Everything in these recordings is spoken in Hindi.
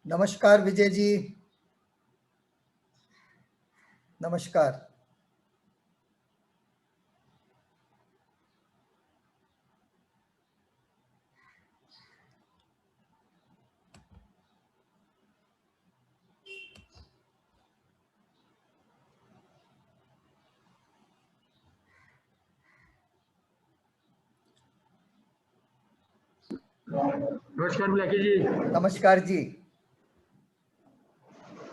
नमस्कार विजय जी। नमस्कार। नमस्कार ब्लैकी जी। नमस्कार जी।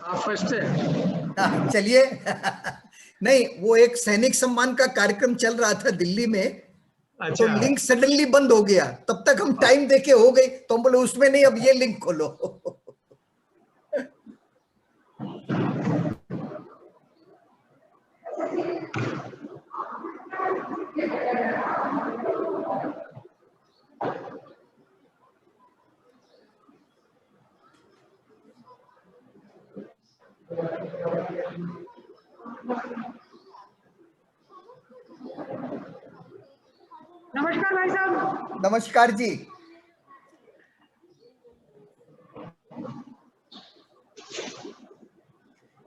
आप फर्स्ट है। चलिए। नहीं, वो एक सैनिक सम्मान का कार्यक्रम चल रहा था दिल्ली में। अच्छा। तो लिंक सडनली बंद हो गया, तब तक हम टाइम देके हो गई, तो हम बोले उसमें नहीं, अब ये लिंक खोलो। नमस्कार भाई साहब। नमस्कार जी।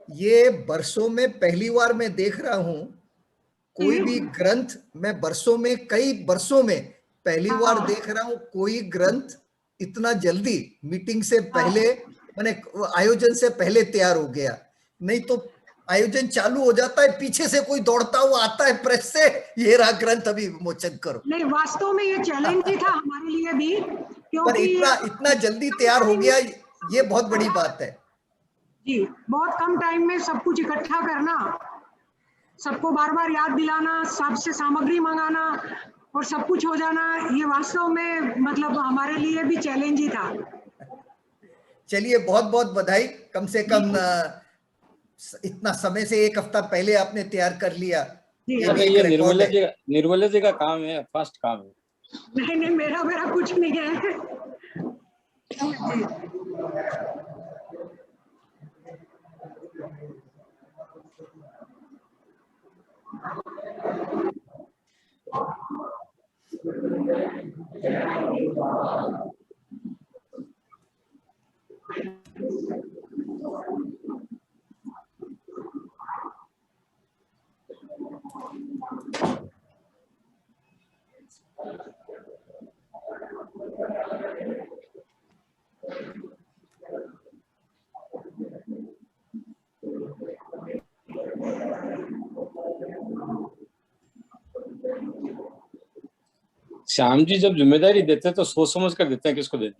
ये बरसों में पहली बार मैं देख रहा हूं कोई भी ग्रंथ, मैं बरसों में, कई बरसों में पहली बार देख रहा हूं कोई ग्रंथ इतना जल्दी मीटिंग से पहले, माने आयोजन से पहले तैयार हो गया। नहीं तो आयोजन चालू हो जाता है, पीछे से कोई दौड़ता हुआ आता है प्रेस से, ये रहा ग्रंथ अभी विमोचन करो। नहीं, वास्तव में ये चैलेंज ही था हमारे लिए भी, पर क्योंकि इतना जल्दी तैयार हो गया, ये बहुत बड़ी बात है जी। बहुत कम टाइम में सब कुछ इकट्ठा करना, सबको बार बार याद दिलाना, सबसे सामग्री मंगाना और सब कुछ हो जाना, ये वास्तव में मतलब हमारे लिए भी चैलेंज ही था। चलिए, बहुत बहुत बधाई। कम से कम इतना समय से, एक हफ्ता पहले आपने तैयार कर लिया। ये भी एक रिकॉर्ड है। निर्मला जी का काम है, फर्स्ट काम है। नहीं नहीं, मेरा कुछ नहीं है जी। श्याम जी जब जिम्मेदारी देते हैं तो सोच समझ कर देते हैं किसको देनी।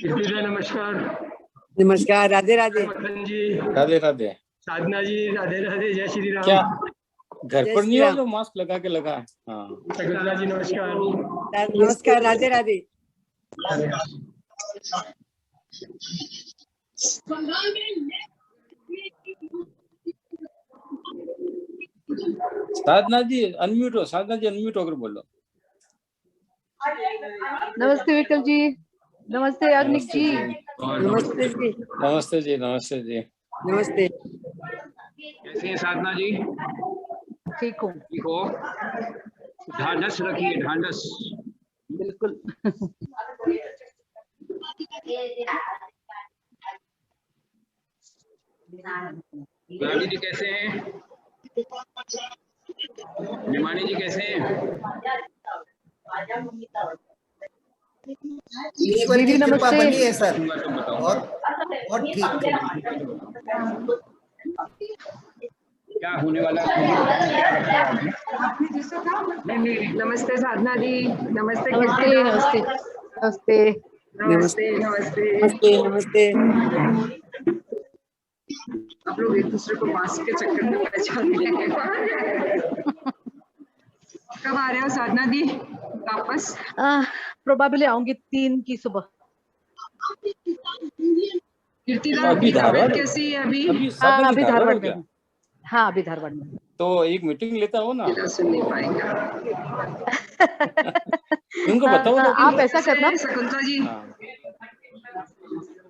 कीर्ति जी नमस्कार। नमस्कार, राधे राधे। मक्खन जी, राधे राधे। साधना जी, राधे राधे, जय श्री राम। क्या घर जय पर श्री नहीं हो राम। जो मास्क लगा के लगा है? हाँ शकुंतला जी नमस्कार। नमस्कार, राधे राधे। साधना जी अनम्यूट हो, साधना जी अनम्यूट होकर बोलो। नमस्ते विकल जी, नमस्ते अग्निक नमस्ते जी। नमस्ते जी। नमस्ते जी, नमस्ते जी। नमस्ते। कैसे हैं साधना जी? ठीक हूँ, ठीक हो? ढांढस रखिए, ढांढस। बिल्कुल। गुलाबी जी कैसे हैं? निमानी जी कैसे हैं? ईश्वर दीदी की कृपा नमस्ते। बनी है सर, तुम बताओ। बहुत ठीक। क्या होने वाला है? क्या रखा है आपने? आपने जैसा कहा नहीं। नमस्ते साधना जी, नमस्ते नमस्ते नमस्ते नमस्ते। नमस्ते नमस्ते। नमस्ते नमस्ते। आप लोग एक दूसरे को मास्क के चक्कर में पहचान लेंगे। कब आ रहे हो साधना दी वापस? प्रोबेबली आऊंगी 3 की सुबह। कीर्तिदा अभी की धारवाड़ तबीयत कैसी है अभी? अभी साधना हाँ जी अभी धारवाड़ धारवाड़ हो में क्या? हूँ। हाँ अभी धारवाड़ में हूँ। तो एक मीटिंग लेता हो ना। कीर्तिदा सुन नहीं पाएंगे। उनको बताओ तो आप ऐसा करना। शकुंतला जी हाँ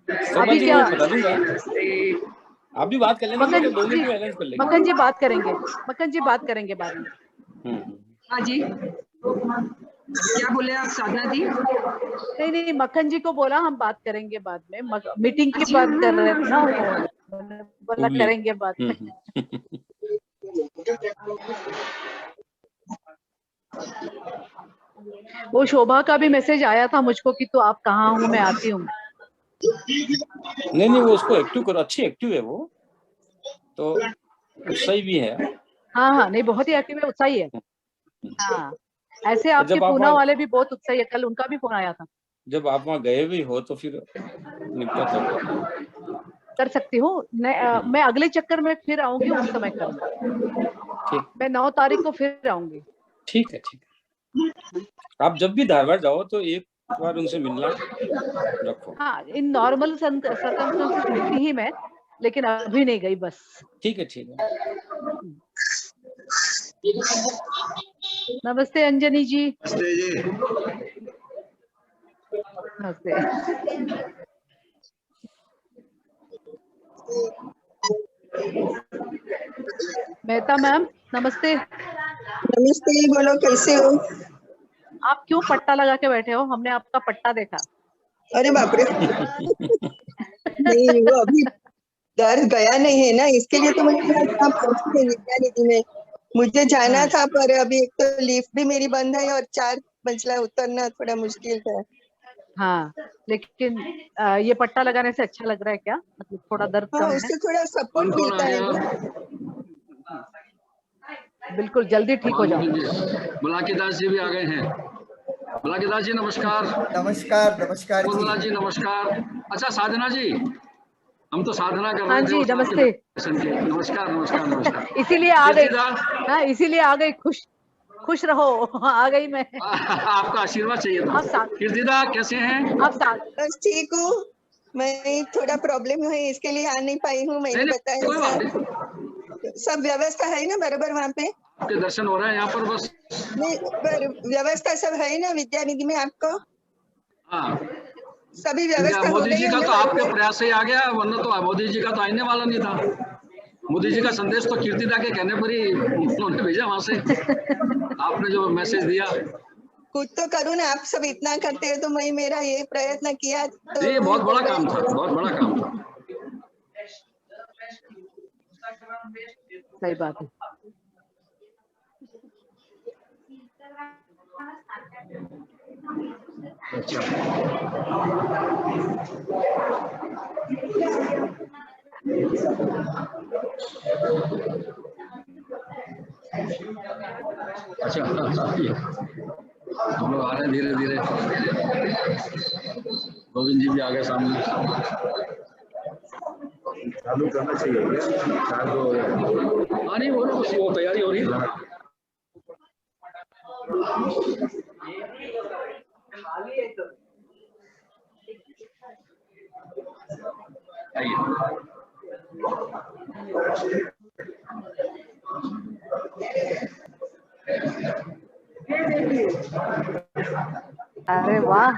शोभा अभी जी क्या को बता दूंगा, नमस्ते। आप भी बात कर लेना, मक्खन तो 2 मिनट जी, में अरेंज कर लेंगे। मक्खन जी बात करेंगे, मक्खन जी बात करेंगे बाद में। हम्म। हाँ जी, क्या बोले आप साधना दी? नहीं मक्खन जी को बोला हम बात करेंगे बाद में। मीटिंग की बात कर रहे थे ना वो, बोला हुबली। करेंगे बाद में। वो शोभा का भी मैसेज आया था मुझको कि तो आप कहाँ हूँ, मैं आती हूँ। नहीं वो उसको एक्टिव करो, अच्छी एक्टिव है वो तो, सही भी है। हाँ नहीं बहुत ही एक्टिव है, उत्साही है। हाँ ऐसे आपके जब आप पूना वहाँ वाले भी बहुत उत्साही है, कल उनका भी फोन आया था। जब आप वहाँ गए भी हो तो फिर निपटा तो कर सकती हूँ। मैं अगले चक्कर में फिर आऊंगी, उस समय करूंगी। ठीक। मैं 9 तारीख को फिर आऊंगी। ठीक है। आप जब भी धारवाड़ जाओ तो एक बार उनसे मिलना रखो। हाँ इन नॉर्मल सर्कमस्टेंसेस मिलती ही मैं, लेकिन अभी नहीं गई बस। ठीक है। नमस्ते अंजनी जी। नमस्ते जी। नमस्ते। मेहता मैम नमस्ते। नमस्ते, बोलो कैसे हो? आप क्यों पट्टा लगा के बैठे हो? हमने आपका पट्टा देखा। अरे बाप रे। नहीं वो अभी दर्द गया नहीं है ना, इसके लिए तो मुझे पहुंची नहीं विद्या निधि में। मुझे जाना था पर अभी एक तो लिफ्ट भी मेरी बंद है और 4 मंजिला उतरना थोड़ा मुश्किल है। हाँ लेकिन ये पट्टा लगाने से अच्छा लग रहा है क्या? मतलब थोड़ा दर्द हाँ कम है? उससे थोड़ा सपोर्ट कौन मिलता आ है गया? ना। बिल्कुल जल्दी ठीक हो जाओ। बुलाकीदास जी भी आ गए हैं। बुलाकीदास जी नमस्कार। नमस्कार बुला जी। जी नमस्कार। अच्छा साधना जी, हम तो साधना कर हाँ रहे थे जी उस आपके नमस्ते। दर्शन के। नमस्कार। इसीलिए आ गई। कीर्तिदा, हाँ इसीलिए आ गई खुश। खुश रहो। आ गई मैं। आपका आशीर्वाद चाहिए आप था। साथ कीर्तिदा कैसे हैं? आप साथ बस ठीक हूँ। मैं थोड़ा प्रॉब्लम है इसके लिए आ नहीं पाई हूँ। मैंने नहीं, बताया कोई बात नहीं, सब व्यवस्था है ना बराबर वहाँ पे? आपके दर्शन हो रहे हैं यहाँ पर बस। नहीं पर व्यवस्था सब है ना विद्या निधि में आपको? हाँ, सभी व्यवस्था हो मोदी गई जी है का ना तो आपके बराबर? प्रयास से ही आ गया, वरना तो मोदी जी का तो आने वाला नहीं था। मोदी जी का संदेश तो कीर्तिदा के कहने पर ही उन्होंने भेजा वहां से। आपने जो मैसेज दिया, कुछ तो करूँ ना, आप सब इतना करते हैं तो मैं मेरा ये प्रयत्न किया तो ये बहुत बड़ा काम था, बहुत बड़ा काम था। सही बात है। अच्छा, हम लोग आ रहे हैं धीरे धीरे। गोविंद जी भी आ गए सामने। चालू करना चाहिए क्या? चालू हो गया। हाँ नहीं, वो तैयारी हो रही है। आइए। अरे वाह,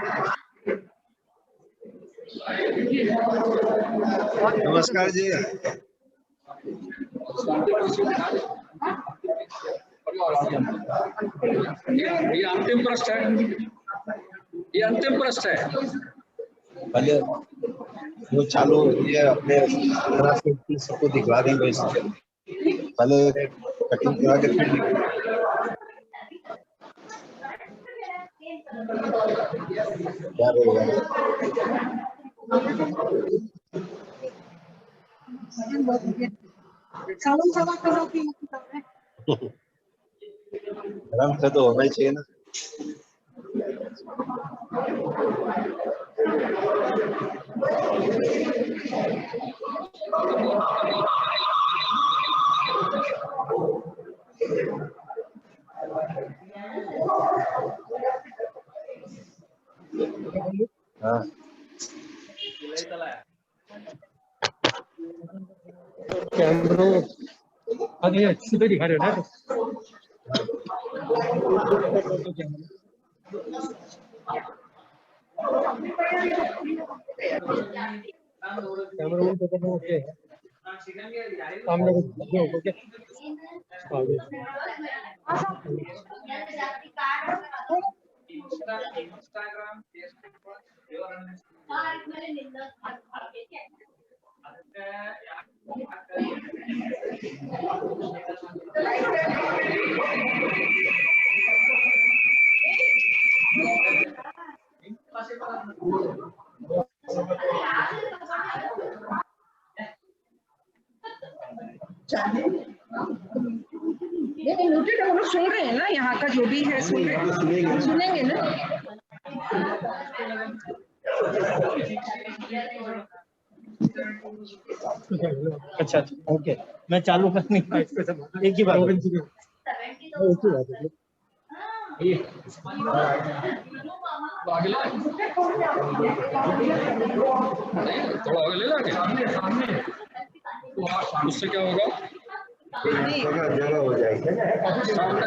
नमस्कार जी। ये अंतिम पृष्ठ है, ये अंतिम पृष्ठ है। पहले वो चालू ये अपने तरह से सबको दिखवा देंगे वैसे। पहले कटिंग करा के फिर क्या रहेगा? गरम से तो होना ही चाहिए ना। हाँ कैमरा आगे सीधे दिखा रहे हो ना? कैमरा ऑन करना ओके है। सामने कुछ ओके आगे नोटेड हम लोग सुन रहे हैं ना, यहाँ का जो भी है सुन रहे हैं, सुनेंगे ना। अच्छा ओके, मैं चालू करने का एक ही बात है। आगे ले, थोड़ा आगे ले लाके, उससे क्या होगा? जगह हो जाएगी। सामने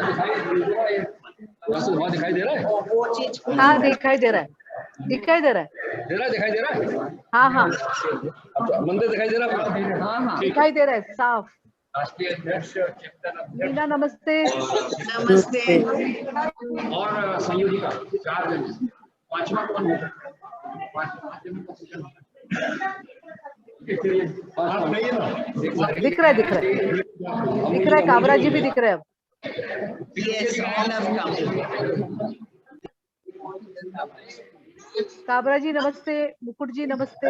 दिखाई दे रहा है। हाँ दिखाई दे रहा है, दिखाई दे रहा है, दिखाई दे रहा है। हाँ हाँ मंदिर दिखाई दे रहा है। हाँ, दिखाई दे रहा है साफ। राष्ट्रीय अध्यक्ष मीना नमस्ते। नमस्ते। और संयोजिका 4 जन, 5वां कौन होगा? दिख रहा है, दिख रहा है, दिख रहा है। काबरा जी भी दिख रहे हैं अब। काबरा जी नमस्ते, मुकुट जी नमस्ते।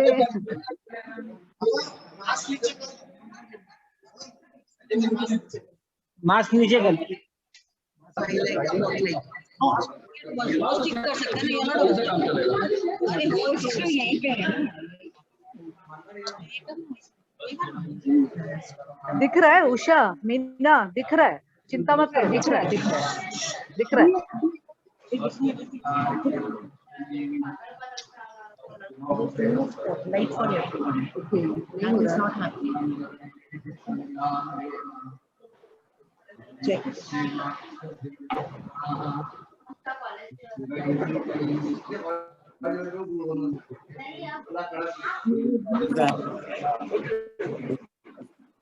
मास्क नीचे कर। दिख रहा है उषा, मीना दिख रहा है, चिंता मत करो, दिख रहा है, दिख रहा है। दिख रहा है। Light for everyone. Okay. That is not happening. Check.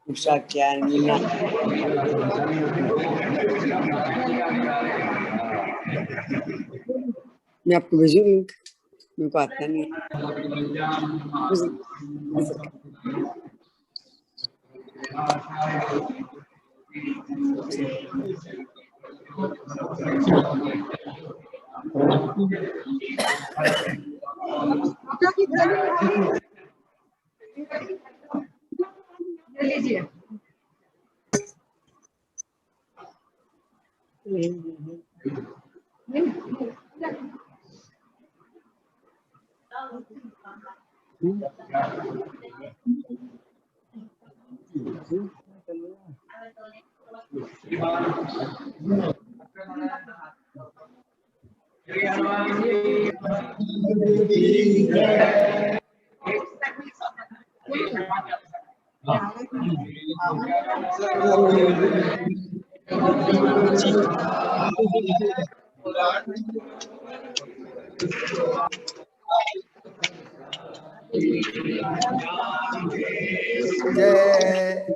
Usha क्या नीला मैं आपको भेजूँ लिंक, मेरे को आता नहीं। लीजिए। जय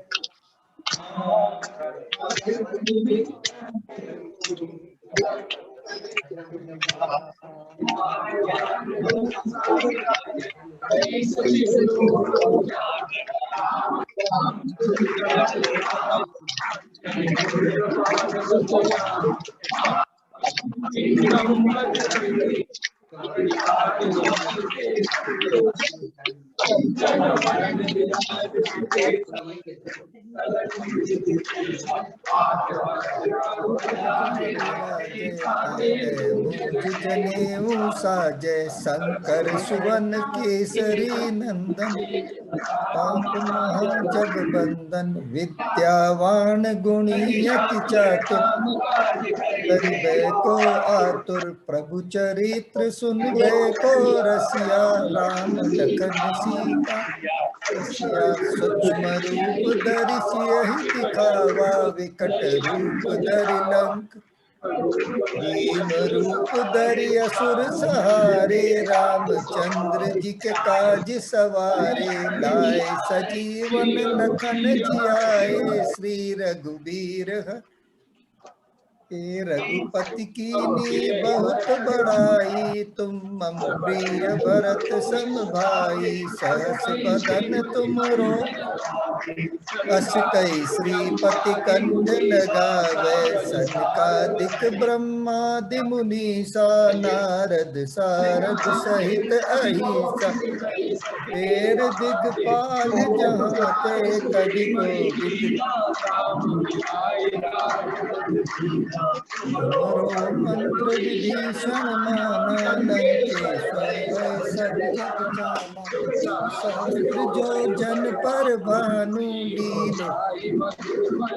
जनेऊ साजय शंकर सुवन केसरी नंदन पाप महा जग बंदन विद्यावान गुणियति चातुर करिबे को आतुर प्रभु चरित्र सुनबे को रसिया राम लखन सीता रसिया सूक्ष्म रूप धरि सियहि दिखावा विकट रूप धरि लंक भीम रूप धरि असुर सहारे रामचंद्र जी के काज सवारे लाए सजीवन लखन जियाए श्री रघुबीर हे रघुपति कीनी बहुत बड़ाई तुम मम प्रिय भरत सम भाई सहस बदन तुमरो अस कई श्रीपति कंठ लगावे सनकादिक ब्रह्मादि मुनीसा नारद सारद सहित अहिसा तेर दिगपाल जहाँ ते कवि को मंत्र विभीषण माना लंकेश्वर भय सब जग जाना सहस्त्र जो जन पर भानु लीलो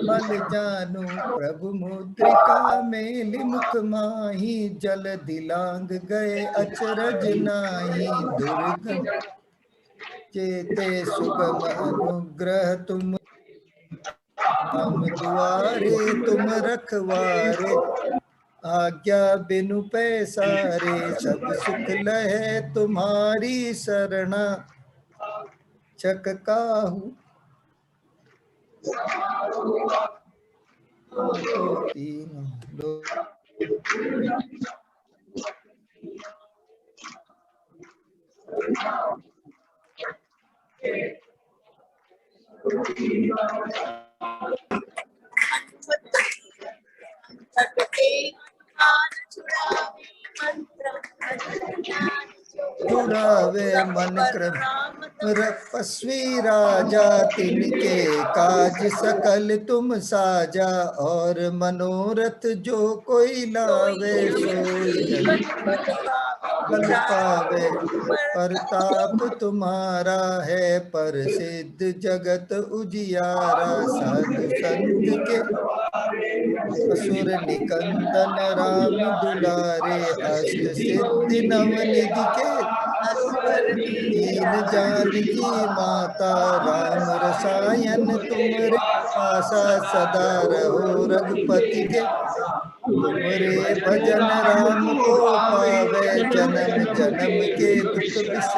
बल जानु प्रभु मुद्रिका मेलि मुख माही जल दिलांग गए अचरज नाही दुर्गम चेते सुगम अनुग्रह तुम हम दुआरे तुम रखवारे आज्ञा बिनु पैसारे सब सुख लहे तुम्हारी शरणा चक काहू तीन दो छुड़ावे मन क्रम तपस्वी राजा तिनके काज सकल तुम साजा और मनोरथ जो कोई लावे सोई फल पावे। परताप तुम्हारा है प्रसिद्ध जगत उजियारा। साधु संत के असुर निकंदन राम दुलारे। अष्ट सिद्धि नवनिधि के दीन जानकी माता। राम रसायन तुमरे पासा सदा रहो। रघुपति के तुमरे भजन राम को पावे। जन्म जन्म के दुख विष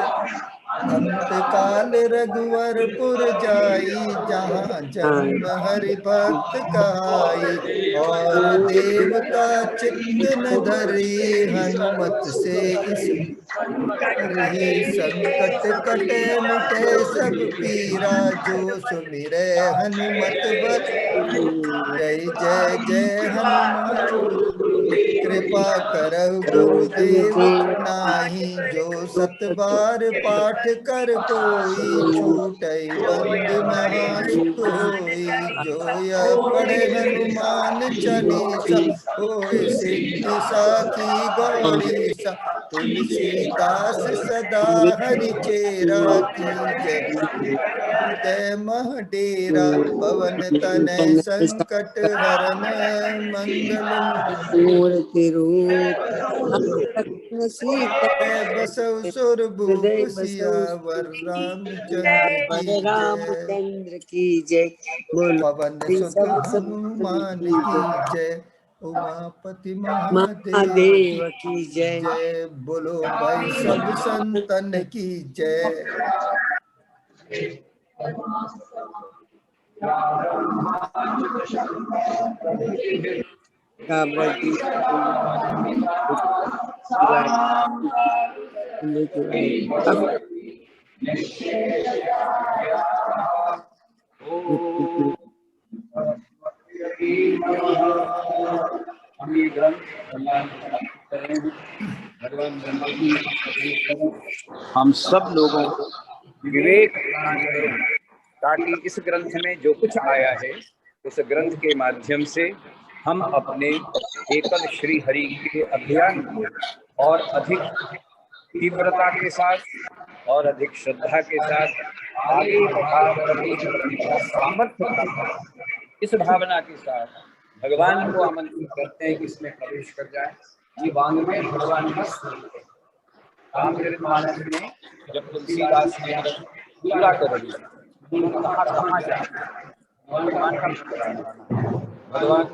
अंत काल रघुवरपुर जाई। जहाँ जन्म हरि भक्त कहाई। और देवता चित्त न धरी। हनुमत से इस रही संकट कटे मिटे सब पीरा। जो सुमिरे हनुमत बल जय जय जय हनुमान। कृपा करहु गुरुदेव नाही। जो सत बार पाठ कर कोई। छूटई बंदी महासुख होई। जो यह पढ़े हनुमान चालीसा। होय सिद्धि साखी गौरी सा। तुलसीदास सदा हरि चेरा की जय। जय मह डेरा पवन तनय संकट हरन मंगल मूर्ति रूप लक्ष्मण सीता बसव सुरभूप हृदय बसौ सियावर रामचंद्र की पर जय। रामचंद्र की जय। बोलो पवन सुत सब हनुमान की जय। उमापति महादेव महादेव की जय। जय। बोलो भाई सब संतन की जय। काबरती हम सब लोगों को विवेक प्रदान करें ताकि इस ग्रंथ में जो कुछ आया है उस ग्रंथ के माध्यम से हम अपने एकल श्री हरि के अभियान को और अधिक तीव्रता के साथ और अधिक श्रद्धा के साथ आगे बढ़ाने का सामर्थ्य प्राप्त करें। इस भावना के साथ भगवान को आमंत्रित करते हैं कि इसमें प्रवेश कर जाए। ये वांग्मय भगवान का स्वरूप है। रामचरितमानस में जब तुलसीदास ने पूरा कर दिया कहाँ जाए भगवान का भगवान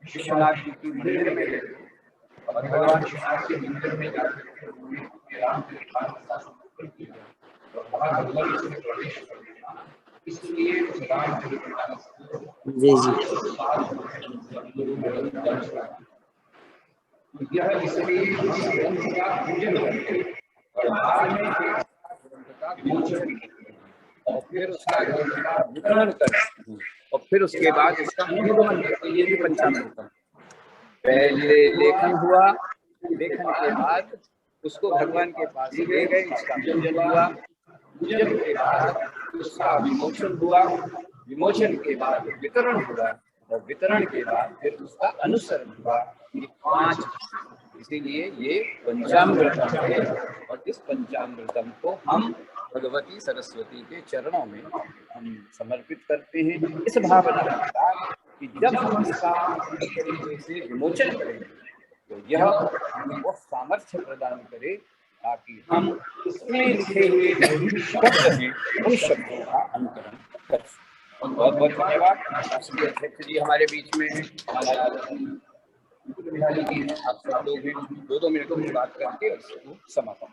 विश्वनाथ जी की मंदिर में और भगवान विश्वनाथ के मंदिर में इसलिए जी जी यह इसलिए और बाद में और फिर उसका वितरण करें और फिर उसके बाद इसका अनुगमन करें। ये भी पंचामृत है। पहले लेखन हुआ, लेखन के बाद उसको भगवान के पास ले गए, इसका पूजन हुआ, पूजन के बाद उसका विमोचन हुआ, विमोचन के बाद वितरण हुआ और वितरण के बाद फिर उसका अनुसरण हुआ। ये 5 इसीलिए ये पंचामृतम है और इस पंचामृतम को हम भगवती सरस्वती के चरणों में हम समर्पित करते हैं इस भावना के साथ कि जब हम इसका तरीके से विमोचन करेंगे तो यह हमें वो सामर्थ्य प्रदान करे ताकि हम इसमें लिखे हुए जो भी शब्द हैं उन शब्दों का अनुकरण कर सकें। बहुत बहुत धन्यवाद। राष्ट्रीय अध्यक्ष जी हमारे बीच में हैं, आप सब लोग भी 2-2 मिनट की बात करके उसको समापन।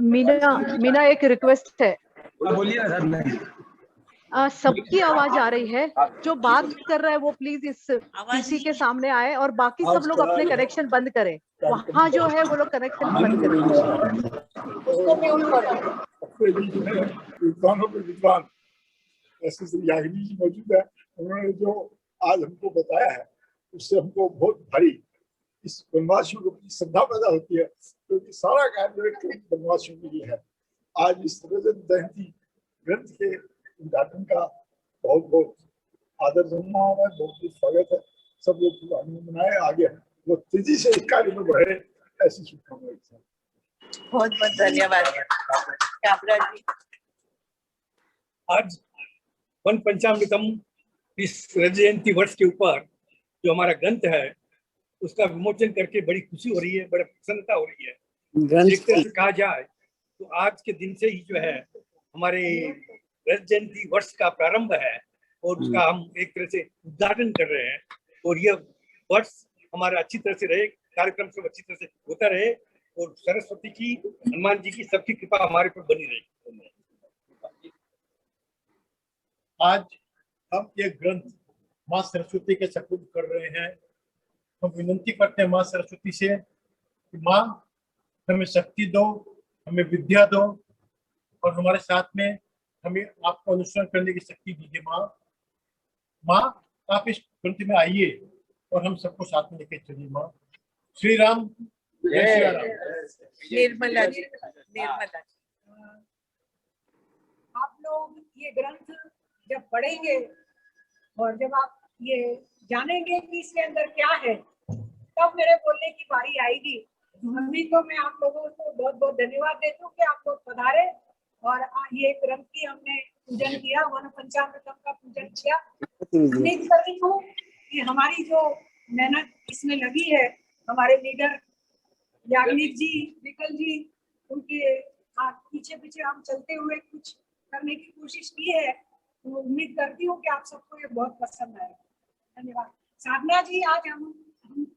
मीना एक रिक्वेस्ट है। बोलिए सर। सबकी आवाज आ रही है, जो बात कर रहा है वो प्लीज इस पीसी के सामने आए और बाकी सब लोग अपने कनेक्शन बंद करें। वहाँ जो है वो लोग कनेक्शन बंद करें। उसको म्यूट करो। विद्वानों के विद्वान ऐसे श्री याग्निक जी मौजूद है। उन्होंने जो आज हमको बताया है उससे हमको बहुत भारी इस वनवासियों के प्रति श्रद्धा पैदा होती है, क्योंकि सारा कार्य वनवासियों के लिए है। आज इस रजत जयंती ग्रंथ के उद्घाटन का बहुत बहुत आदर सम्मान है, बहुत बहुत स्वागत है। सब लोग मनाए आगे वो तेजी से इस कार्य में बढ़े, ऐसी शुभकामनाएं। बहुत बहुत धन्यवाद काबरा जी। आज वन पंचामृतम इस रज जयंती वर्ष के ऊपर जो हमारा ग्रंथ है उसका विमोचन करके बड़ी खुशी हो रही है, बड़ी प्रसन्नता हो रही है। एक तरह से कहा जाए तो आज के दिन से ही जो है हमारे रज जयंती वर्ष का प्रारंभ है और उसका हम एक तरह से उद्घाटन कर रहे हैं। और यह वर्ष हमारा अच्छी तरह से रहे, कार्यक्रम सब अच्छी तरह से होता रहे और सरस्वती की, हनुमान जी की सबकी कृपा हमारे पर बनी रहे। आज हम ये ग्रंथ माँ सरस्वती के सपुर्द कर रहे हैं। हम विनती करते हैं माँ सरस्वती से कि माँ हमें शक्ति दो, हमें विद्या दो और हमारे साथ में हमें आपको अनुसरण करने की शक्ति दीजिए। माँ आप इस ग्रंथ में आइए और हम सबको साथ में लेके चलिए। माँ श्री राम जय श्री राम। निर्मला जी, निर्मला जी। आप लोग ये ग्रंथ जब पढ़ेंगे और जब आप ये जानेंगे कि इसके अंदर क्या है, तब मेरे बोलने की बारी आएगी। अभी तो मैं आप लोगों को बहुत बहुत धन्यवाद देती हूँ कि आप लोग पधारे और ये ग्रंथ की हमने पूजन किया, वन पंचामृतम का पूजन किया। उम्मीद कर रही हूँ कि हमारी जो मेहनत इसमें लगी है, हमारे लीडर याग्निक जी, विकल जी, उनके पीछे पीछे हम चलते हुए कुछ करने की कोशिश की है। तो उम्मीद करती हूँ कि आप सबको ये बहुत पसंद आएगा। धन्यवाद। साधना जी आज हम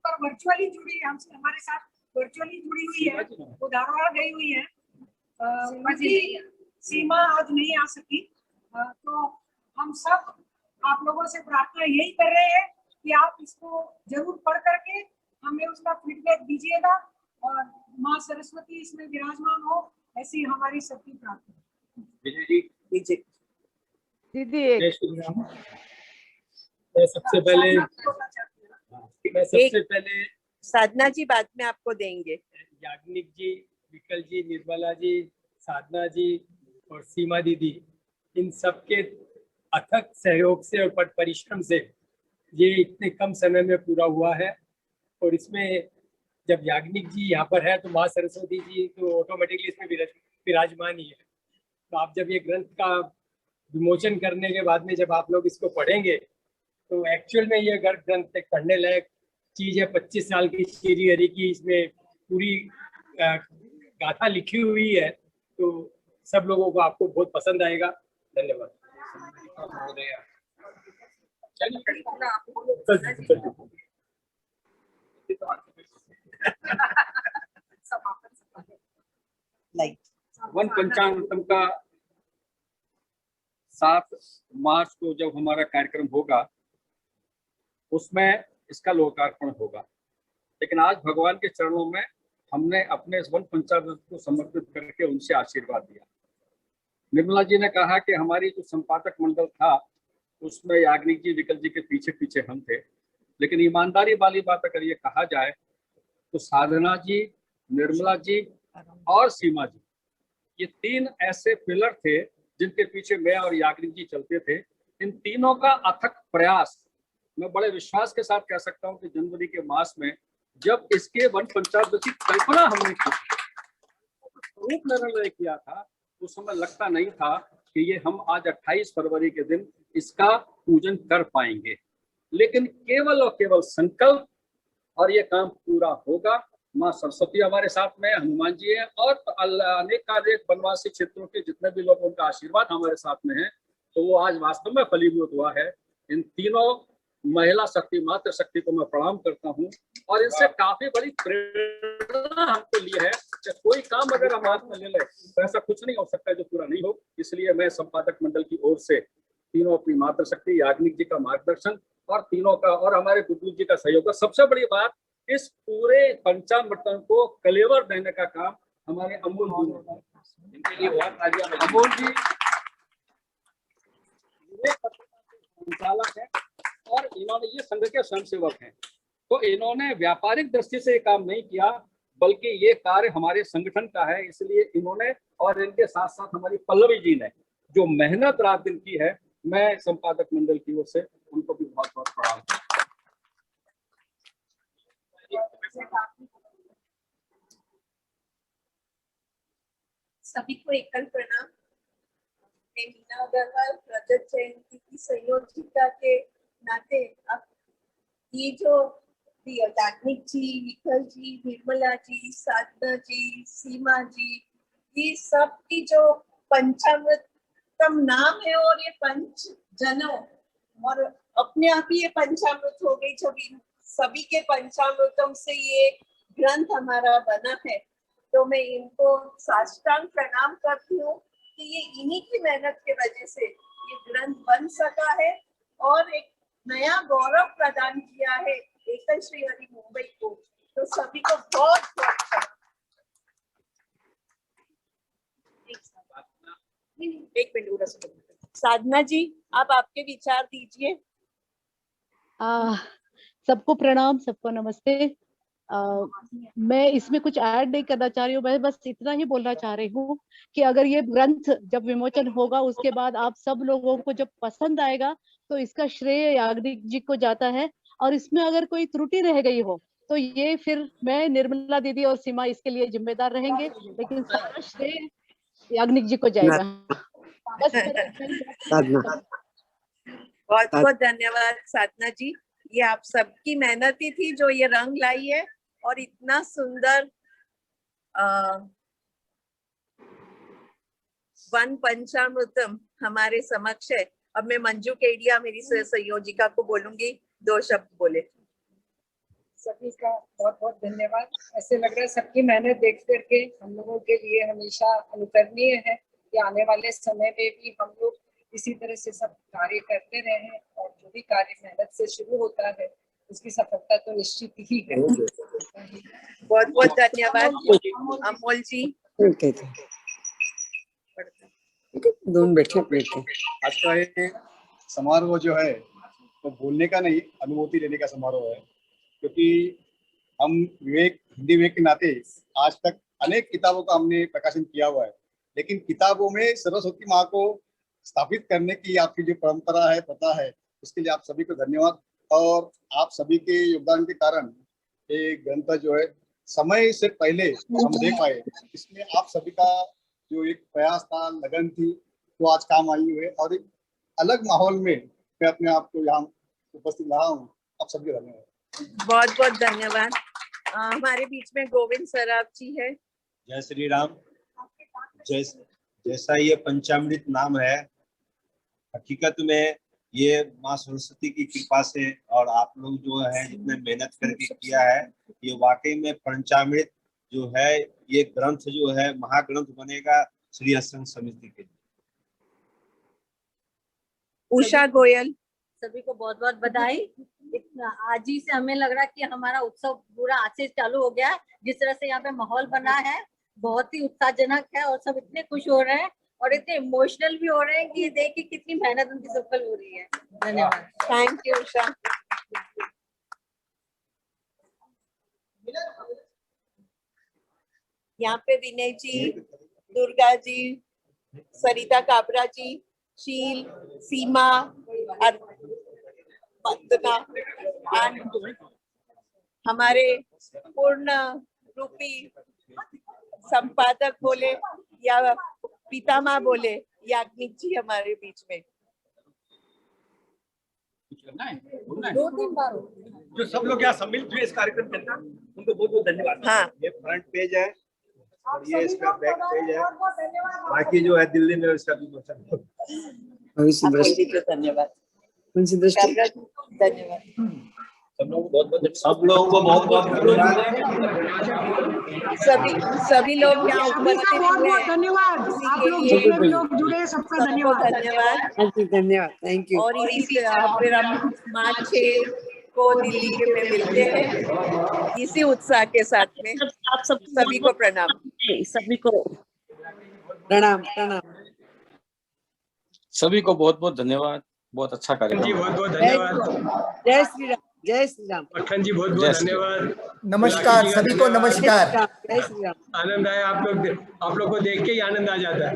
पर वर्चुअली जुड़ी, हमसे हमारे साथ वर्चुअली जुड़ी हुई है, वो धारवाड़ गई हुई है। सीमा आज नहीं आ सकी। तो हम सब आप लोगों से प्रार्थना यही कर रहे हैं कि आप इसको जरूर पढ़ करके हमें उसका फीडबैक दीजिएगा और माँ सरस्वती इसमें विराजमान हो, ऐसी हमारी सबकी प्रार्थना। दीदी मैं सबसे पहले साधना जी बाद में आपको देंगे। याग्निक जी, विकल जी, निर्मला जी, साधना जी और सीमा दीदी, इन सबके अथक सहयोग से और परिश्रम से ये इतने कम समय में पूरा हुआ है। और इसमें जब याग्निक जी यहाँ पर है तो माँ सरस्वती जी तो ऑटोमेटिकली इसमें विराजमान ही है। तो आप जब ये ग्रंथ का विमोचन करने के बाद में जब आप लोग इसको पढ़ेंगे तो एक्चुअल में ये ग्रंथ एक पढ़ने लायक चीज है। 25 साल की श्री हरि की इसमें पूरी गाथा लिखी हुई है, तो सब लोगों को आपको बहुत पसंद आएगा। धन्यवाद। वन पंचामृतम का 7 मार्च को जब हमारा कार्यक्रम होगा उसमें इसका लोकार्पण होगा। लेकिन आज भगवान के चरणों में हमने अपने इस वन पंचामृत को समर्पित करके उनसे आशीर्वाद दिया। निर्मला जी ने कहा कि हमारी जो संपादक मंडल था उसमें याग्निक जी, विकल जी के पीछे पीछे हम थे। लेकिन ईमानदारी वाली बात अगर ये कहा जाए तो साधना जी, निर्मला जी और सीमा जी, ये 3 ऐसे पिलर थे जिनके पीछे मैं और याग्निक जी चलते थे। इन तीनों का अथक प्रयास, मैं बड़े विश्वास के साथ कह सकता हूं कि जनवरी के मास में जब इसके वन पंचामृत की कल्पना हमने की, रूप निर्णय किया था, उस समय लगता नहीं था कि ये हम आज 28 फरवरी के दिन इसका पूजन कर पाएंगे। लेकिन केवल और केवल संकल्प और ये काम पूरा होगा। माँ सरस्वती हमारे साथ में, हनुमान जी है और अनेक वनवासी क्षेत्रों के जितने भी लोग, उनका आशीर्वाद हमारे साथ में है, तो वो आज वास्तव में फलीभूत हुआ है। इन तीनों महिला शक्ति, मातृ शक्ति को मैं प्रणाम करता हूँ और इनसे काफी बड़ी प्रेरणा हमको ली है कि कोई काम अगर हम हाथ में ले लें तो ऐसा कुछ नहीं हो सकता है जो पूरा नहीं हो। इसलिए मैं संपादक मंडल की ओर से तीनों अपनी मातृ शक्ति, याग्निक जी का मार्गदर्शन और तीनों का और हमारे गुड्डू जी का सहयोग। सबसे बड़ी बात, इस पूरे पंचामृतम को कलेवर देने का काम हमारे अमूल जी ने किया। इनके लिए बहुत तालियां। अमूल जी संचालक है और इन्होंने ये संघ के स्वयंसेवक हैं, तो इन्होंने व्यापारिक दृष्टि से ये काम नहीं किया, बल्कि ये कार्य हमारे संगठन का है। इसलिए इन्होंने और इनके साथ साथ हमारी पल्लवी जी ने जो मेहनत रात दिन की है, मैं संपादक मंडल की ओर से उनको भी बहुत बहुत प्रणाम करता हूं। सभी को एकल प्रणाम। मैं मीना अग्रवाल रजत जयंती की संयोजिका के नाते अब ये जो याग्निक जी, विकल जी, निर्मला जी, साधना जी, सीमा जी, ये सब की जो पंचामृतम नाम है और ये पंच जनों और अपने आप ही ये पंचामृत हो गई। जब इन सभी के पंचामृतम से ये ग्रंथ हमारा बना है तो मैं इनको साष्टांग प्रणाम करती हूँ कि ये इन्हीं की मेहनत के वजह से ये ग्रंथ बन सका है और एक नया गौरव प्रदान किया है एकल श्री हरि मुंबई को। तो सभी को बहुत बहुत एक मिनट साधना जी, आप आपके विचार दीजिए। सबको प्रणाम, सबको नमस्ते। मैं इसमें कुछ ऐड नहीं करना चाह रही हूँ, मैं बस इतना ही बोलना चाह रही हूँ कि अगर ये ग्रंथ जब विमोचन होगा उसके बाद आप सब लोगों को जब पसंद आएगा तो इसका श्रेय याग्निक जी को जाता है, और इसमें अगर कोई त्रुटि रह गई हो तो ये फिर मैं, निर्मला दीदी और सीमा इसके लिए जिम्मेदार रहेंगे, लेकिन सारा श्रेय याग्निक जी को जाएगा। बहुत बहुत धन्यवाद साधना जी, ये आप सबकी मेहनत ही थी जो ये रंग लाई है और इतना सुंदर वन पंचामृतम हमारे समक्ष है। अब मैं मंजू केडिया मेरी संयोजिका को बोलूंगी, 2 शब्द बोले। सभी का बहुत बहुत धन्यवाद। ऐसे लग रहा है सबकी मेहनत देख करके हम लोगों के लिए हमेशा अनुकरणीय है कि आने वाले समय में भी हम लोग इसी तरह से सब कार्य करते रहे और जो भी कार्य मेहनत से शुरू होता है उसकी सफलता तो निश्चित ही है। बहुत बहुत धन्यवाद अमोल जी। दोनों बैठे बैठे। आज का ये समारोह जो है वो बोलने का नहीं, अनुभूति लेने का समारोह है, क्योंकि हम हिंदी विवेक के नाते आज तक अनेक किताबों का हमने प्रकाशन किया हुआ है, लेकिन किताबों में सरस्वती माँ को स्थापित करने की आपकी जो परंपरा है, पता है, उसके लिए आप सभी को धन्यवाद। और आप सभी के योगदान के कारण ये ग्रंथ जो है समय से पहले हम दे पाए, इसमें आप सभी का जो एक प्रयास था, लगन थी, वो आज काम आई हुई है और एक अलग माहौल में मैं अपने आप को यहाँ उपस्थित रहा हूँ। आप सभी को धन्यवाद। बहुत बहुत धन्यवाद। हमारे बीच में गोविंद सराफ जी है। जय श्री राम। जैसा ये पंचामृत नाम है, हकीकत में ये माँ सरस्वती की कृपा से और आप लोग जो है जितने मेहनत करके किया है, ये वाकई में पंचामृत जो है ये ग्रंथ जो है महाग्रंथ बनेगा श्री असंग समिति के लिए। उषा गोयल। सभी को बहुत बहुत बधाई। आज ही से हमें लग रहा है कि हमारा उत्सव पूरा आज से चालू हो गया है। जिस तरह से यहाँ पे माहौल बना है बहुत ही उत्साहजनक है और सब इतने खुश हो रहे हैं और इतने इमोशनल भी हो रहे हैं कि ये देख के कितनी मेहनत उनकी सफल हो रही है। धन्यवाद। Thank you Usha. यहाँ पे विनय जी, दुर्गा जी, सरिता काबरा जी, शील, सीमा, वंदना, हमारे पूर्ण रूपी संपादक बोले या पितामह बोले याग्निक जी हमारे बीच में। 2-3 बार जो सब लोग यहाँ सम्मिलित हुए इस कार्यक्रम के अंदर, उनको बहुत बहुत धन्यवाद। हाँ, ये फ्रंट पेज है और ये इसका बैक पेज है, बाकी जो है दिल्ली में उसका भी धन्यवाद। धन्यवाद सब लोगों को बहुत बहुत सभी लोग यहाँ उपस्थित हुए हैं। धन्यवाद। आप लोग जितने भी लोग जुड़े सबका धन्यवाद। धन्यवाद। Thank you. और फिर हम मार्च 6 को दिल्ली में मिलते हैं इसी उत्साह के साथ में। आप सभी को प्रणाम। सभी को प्रणाम। प्रणाम सभी को बहुत बहुत धन्यवाद। बहुत अच्छा कार्यक्रम। जी बहुत बहुत धन्यवाद। जय श्री राम। जय श्री राम। पट्टन जी बहुत बहुत धन्यवाद। नमस्कार सभी को, नमस्कार। जय श्री राम। आनंद आया, आप लोग को देख के ही आनंद आ जाता है।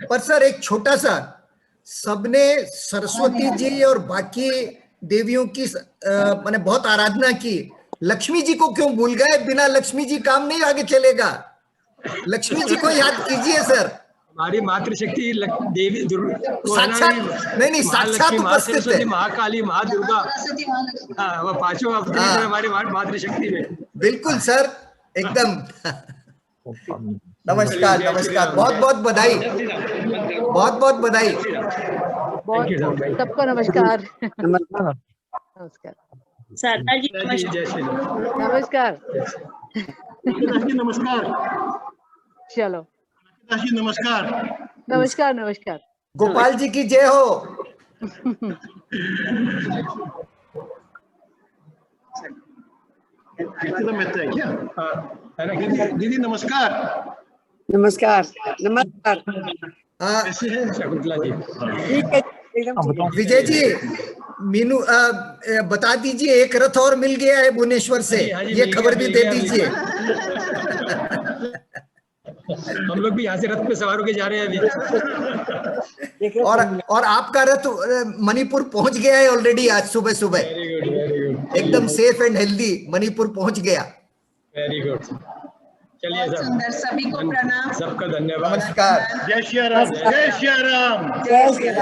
पर सर एक छोटा सा, सबने सरस्वती जी और बाकी देवियों की मैंने बहुत आराधना की, लक्ष्मी जी को क्यों भूल गए? बिना लक्ष्मी जी काम नहीं आगे चलेगा। लक्ष्मी जी को याद कीजिए सर। हमारी मातृशक्ति देवी साक्षात नहीं साक्षात उपस्थित है। महाकाली, महादुर्गा, हाँ, वो पांचों अवतार हमारी मातृशक्ति में। बिल्कुल सर, एकदम। नमस्कार, नमस्कार, बहुत बहुत बधाई, बहुत बहुत बधाई। सबको नमस्कार। नमस्कार सरदार जी, नमस्कार। नमस्कार। चलो नमस्कार। नमस्कार नमस्कार। गोपाल जी की जय हो। दीदी नमस्कार। नमस्कार नमस्कार। शकुंतला जी, विजय जी, मीनू बता दीजिए, एक रथ और मिल गया है भुवनेश्वर से, ये खबर भी दे दीजिए। हम लोग भी यहाँ से रथ पे सवार होके जा रहे हैं अभी। और आपका रथ मणिपुर पहुंच गया है ऑलरेडी आज सुबह सुबह, एकदम सेफ एंड हेल्दी मणिपुर पहुंच गया। Very good. चलिए सुंदर, सभी को प्रणाम, सबका धन्यवाद, नमस्कार। जय श्री राम, जय श्री राम, जय श्री राम।